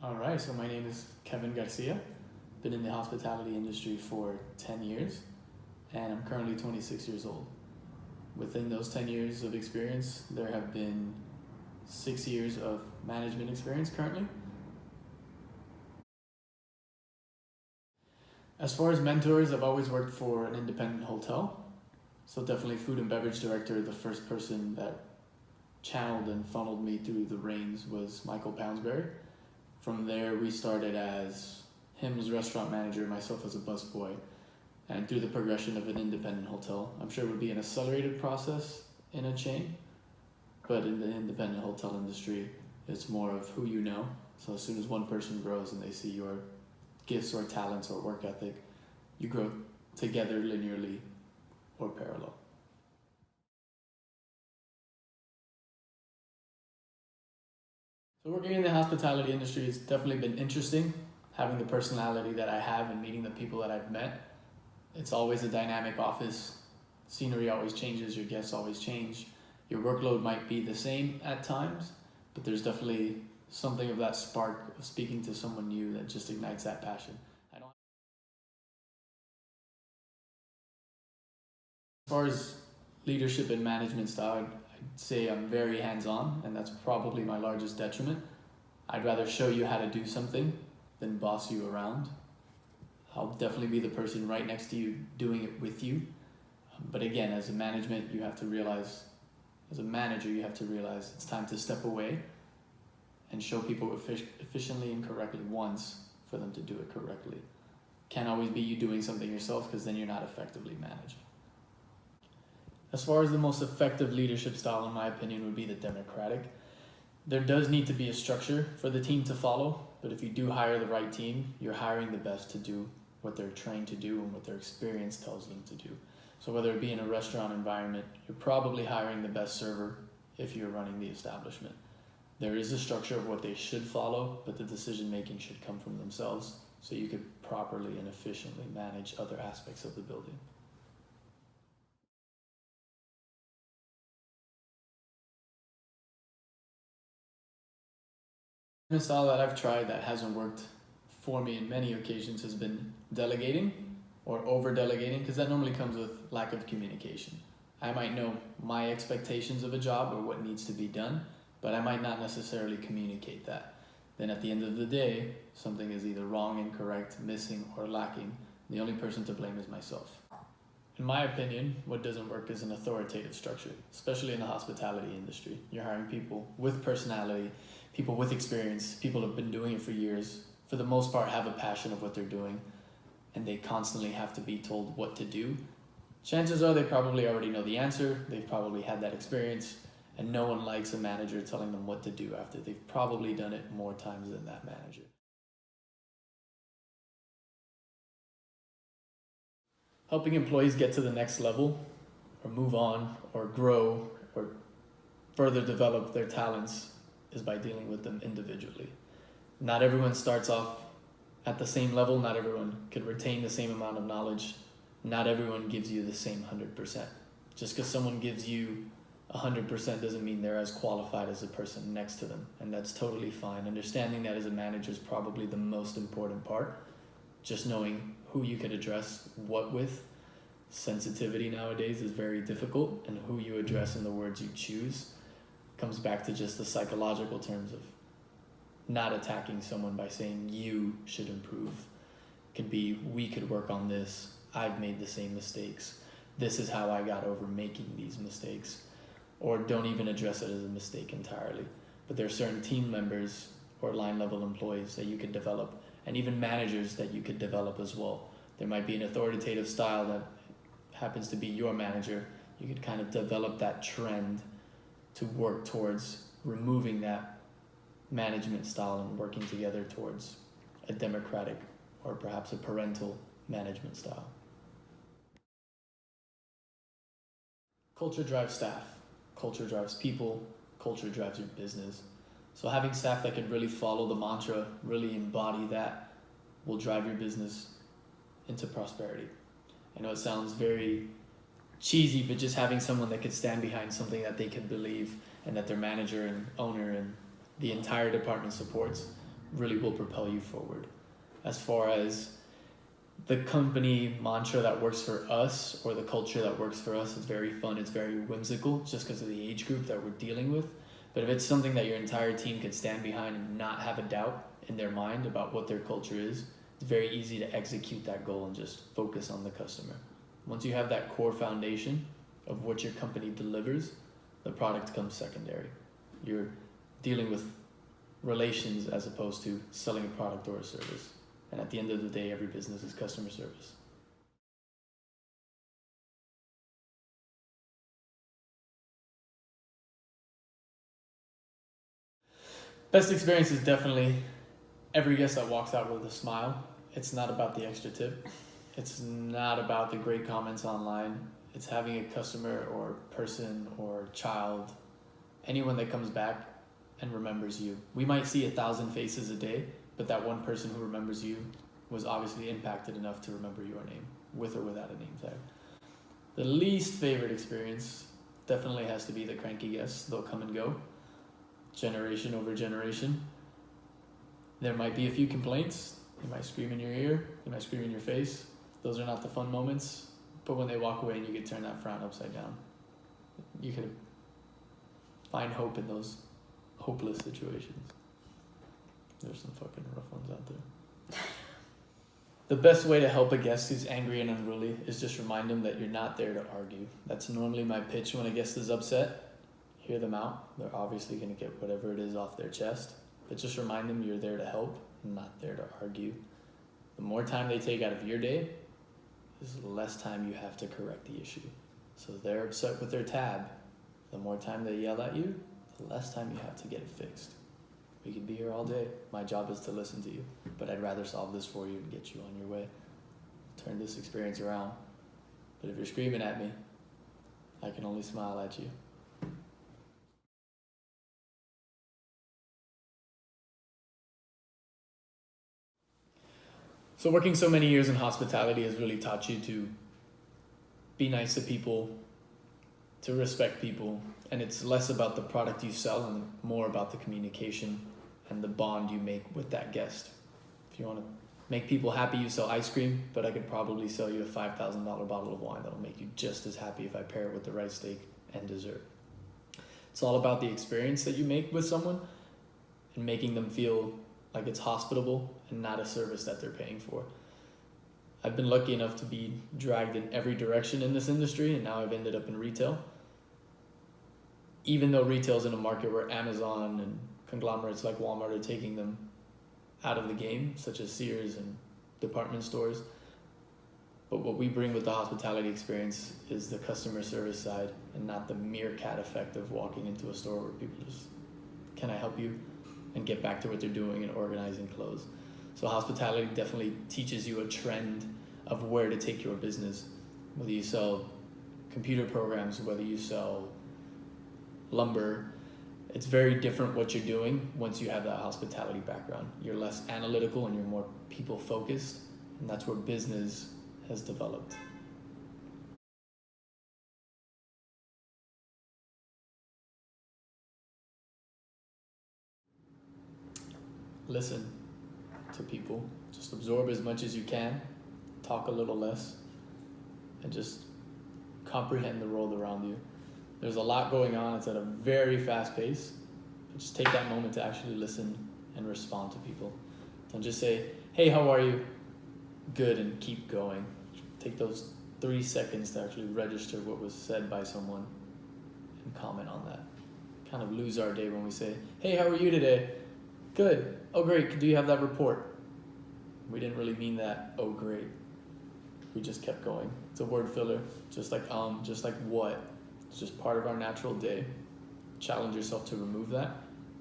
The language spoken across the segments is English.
All right, so my name is Kevin Garcia. Been in the hospitality industry for 10 years, and I'm currently 26 years old. Within those 10 years of experience, there have been 6 years of management experience currently. As far as mentors, I've always worked for an independent hotel. So definitely food and beverage director, the first person that channeled and funneled me through the reins was Michael Poundsbury. From there, we started as him as restaurant manager, myself as a busboy, and through the progression of an independent hotel. I'm sure it would be an accelerated process in a chain, but in the independent hotel industry, it's more of who you know. So as soon as one person grows and they see your gifts or talents or work ethic, you grow together linearly or parallel. So working in the hospitality industry has definitely been interesting. Having the personality that I have and meeting the people that I've met, it's always a dynamic office. Scenery always changes, your guests always change. Your workload might be the same at times, but there's definitely something of that spark of speaking to someone new that just ignites that passion. I don't As far as leadership and management style, I'd say I'm very hands-on, and that's probably my largest detriment. I'd rather show you how to do something than boss you around. I'll definitely be the person right next to you doing it with you. But again, as a management, you have to realize, as a manager, you have to realize it's time to step away and show people efficiently and correctly once for them to do it correctly. Can't always be you doing something yourself because then you're not effectively managing. As far as the most effective leadership style, in my opinion, would be the democratic. There does need to be a structure for the team to follow, but if you do hire the right team, you're hiring the best to do what they're trained to do and what their experience tells them to do. So whether it be in a restaurant environment, you're probably hiring the best server if you're running the establishment. There is a structure of what they should follow, but the decision making should come from themselves so you could properly and efficiently manage other aspects of the building. The style that I've tried that hasn't worked for me in many occasions has been delegating or over delegating, because that normally comes with lack of communication. I might know my expectations of a job or what needs to be done, but I might not necessarily communicate that. Then at the end of the day, something is either wrong, incorrect, missing, or lacking. The only person to blame is myself. In my opinion, what doesn't work is an authoritative structure, especially in the hospitality industry. You're hiring people with personality, people with experience, people who have been doing it for years, for the most part have a passion of what they're doing, and they constantly have to be told what to do. Chances are they probably already know the answer, they've probably had that experience, and no one likes a manager telling them what to do after they've probably done it more times than that manager. Helping employees get to the next level or move on or grow or further develop their talents is by dealing with them individually. Not everyone starts off at the same level, not everyone can retain the same amount of knowledge, not everyone gives you the same 100%. Just because someone gives you 100% doesn't mean they're as qualified as the person next to them, and that's totally fine. Understanding that as a manager is probably the most important part. Just knowing who you could address what with. Sensitivity nowadays is very difficult, and who you address and the words you choose comes back to just the psychological terms of not attacking someone by saying you should improve. It could be, we could work on this, I've made the same mistakes, this is how I got over making these mistakes. Or don't even address it as a mistake entirely. But there are certain team members or line level employees that you could develop, and even managers that you could develop as well. There might be an authoritative style that happens to be your manager. You could kind of develop that trend to work towards removing that management style and working together towards a democratic or perhaps a parental management style. Culture drives staff, culture drives people, culture drives your business. So having staff that can really follow the mantra, really embody that, will drive your business into prosperity. I know it sounds very cheesy, but just having someone that could stand behind something that they can believe and that their manager and owner and the entire department supports really will propel you forward. As far as the company mantra that works for us or the culture that works for us, it's very fun, it's very whimsical just because of the age group that we're dealing with. But if it's something that your entire team could stand behind and not have a doubt in their mind about what their culture is, it's very easy to execute that goal and just focus on the customer. Once you have that core foundation of what your company delivers, the product comes secondary. You're dealing with relations as opposed to selling a product or a service. And at the end of the day, every business is customer service. Best experience is definitely every guest that walks out with a smile. It's not about the extra tip. It's not about the great comments online. It's having a customer or person or child, anyone that comes back and remembers you. We might see 1,000 faces a day, but that one person who remembers you was obviously impacted enough to remember your name, with or without a name tag. The least favorite experience definitely has to be the cranky guests. They'll come and go, generation over generation. There might be a few complaints. They might scream in your ear, they might scream in your face. Those are not the fun moments, but when they walk away and you could turn that frown upside down, you could find hope in those hopeless situations. There's some fucking rough ones out there. The best way to help a guest who's angry and unruly is just remind them that you're not there to argue. That's normally my pitch when a guest is upset. Hear them out. They're obviously going to get whatever it is off their chest, but just remind them you're there to help, not there to argue. The more time they take out of your day, is the less time you have to correct the issue. So they're upset with their tab. The more time they yell at you, the less time you have to get it fixed. We could be here all day. My job is to listen to you, but I'd rather solve this for you and get you on your way. Turn this experience around. But if you're screaming at me, I can only smile at you. So working so many years in hospitality has really taught you to be nice to people, to respect people, and it's less about the product you sell and more about the communication and the bond you make with that guest. If you want to make people happy, you sell ice cream, but I could probably sell you a $5,000 bottle of wine that'll make you just as happy if I pair it with the rice steak and dessert. It's all about the experience that you make with someone and making them feel like it's hospitable and not a service that they're paying for. I've been lucky enough to be dragged in every direction in this industry, and now I've ended up in retail. Even though retail's in a market where Amazon and conglomerates like Walmart are taking them out of the game, such as Sears and department stores. But what we bring with the hospitality experience is the customer service side and not the meerkat effect of walking into a store where people just, can I help you? And get back to what they're doing and organizing clothes. So hospitality definitely teaches you a trend of where to take your business. Whether you sell computer programs, whether you sell lumber, it's very different what you're doing once you have that hospitality background. You're less analytical and you're more people focused, and that's where business has developed. Listen to people, just absorb as much as you can, talk a little less, and just comprehend the world around you. There's a lot going on, it's at a very fast pace, but just take that moment to actually listen and respond to people. Don't just say, hey, how are you? Good, and keep going. Take those 3 seconds to actually register what was said by someone and comment on that. Kind of lose our day when we say, hey, how are you today? Good. Oh, great. Do you have that report? We didn't really mean that. Oh, great. We just kept going. It's a word filler, just like just like what. It's just part of our natural day. Challenge yourself to remove that,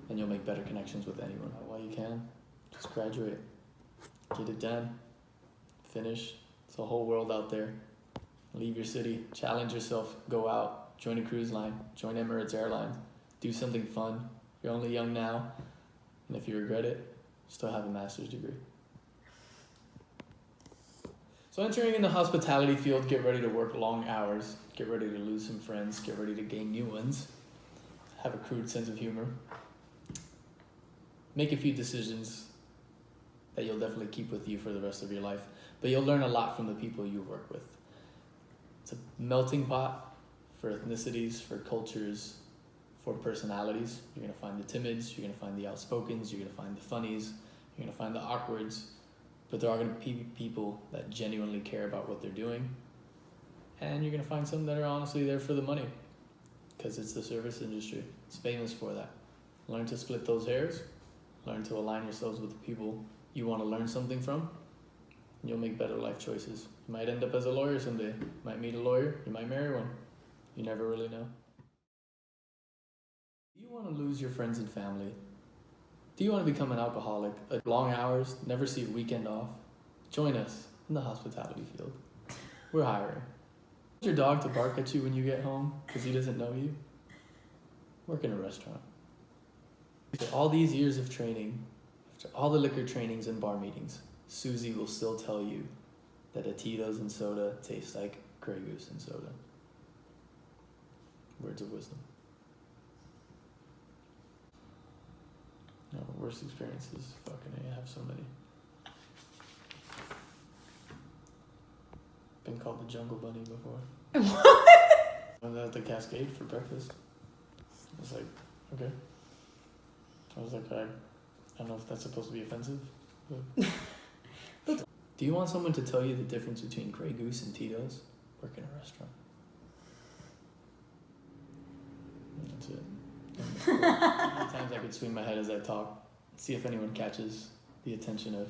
and you'll make better connections with anyone. While you can, just graduate. Get it done. Finish. It's a whole world out there. Leave your city. Challenge yourself. Go out. Join a cruise line. Join Emirates Airlines. Do something fun. You're only young now. And if you regret it, still have a master's degree. So entering in the hospitality field, get ready to work long hours, get ready to lose some friends, get ready to gain new ones, have a crude sense of humor, make a few decisions that you'll definitely keep with you for the rest of your life. But you'll learn a lot from the people you work with. It's a melting pot for ethnicities, for cultures, for personalities. You're gonna find the timids, you're gonna find the outspokens, you're gonna find the funnies, you're gonna find the awkwards, but there are gonna be people that genuinely care about what they're doing. And you're gonna find some that are honestly there for the money, because it's the service industry. It's famous for that. Learn to split those hairs, learn to align yourselves with the people you wanna learn something from, and you'll make better life choices. You might end up as a lawyer someday. You might meet a lawyer, you might marry one. You never really know. Do you want to lose your friends and family? Do you want to become an alcoholic? Long hours, never see a weekend off? Join us in the hospitality field. We're hiring. Want your dog to bark at you when you get home because he doesn't know you? Work in a restaurant. After all these years of training, after all the liquor trainings and bar meetings, Susie will still tell you that a Tito's and soda tastes like Grey Goose and soda. Words of wisdom. No, worst experiences. Fucking I have so many. Been called the Jungle Bunny before. What? I was at the Cascade for breakfast. I was like, okay. I was like, I don't know if that's supposed to be offensive. But do you want someone to tell you the difference between Grey Goose and Tito's? Work in a restaurant. And that's it. Many times I could swing my head as I talk, see if anyone catches the attention of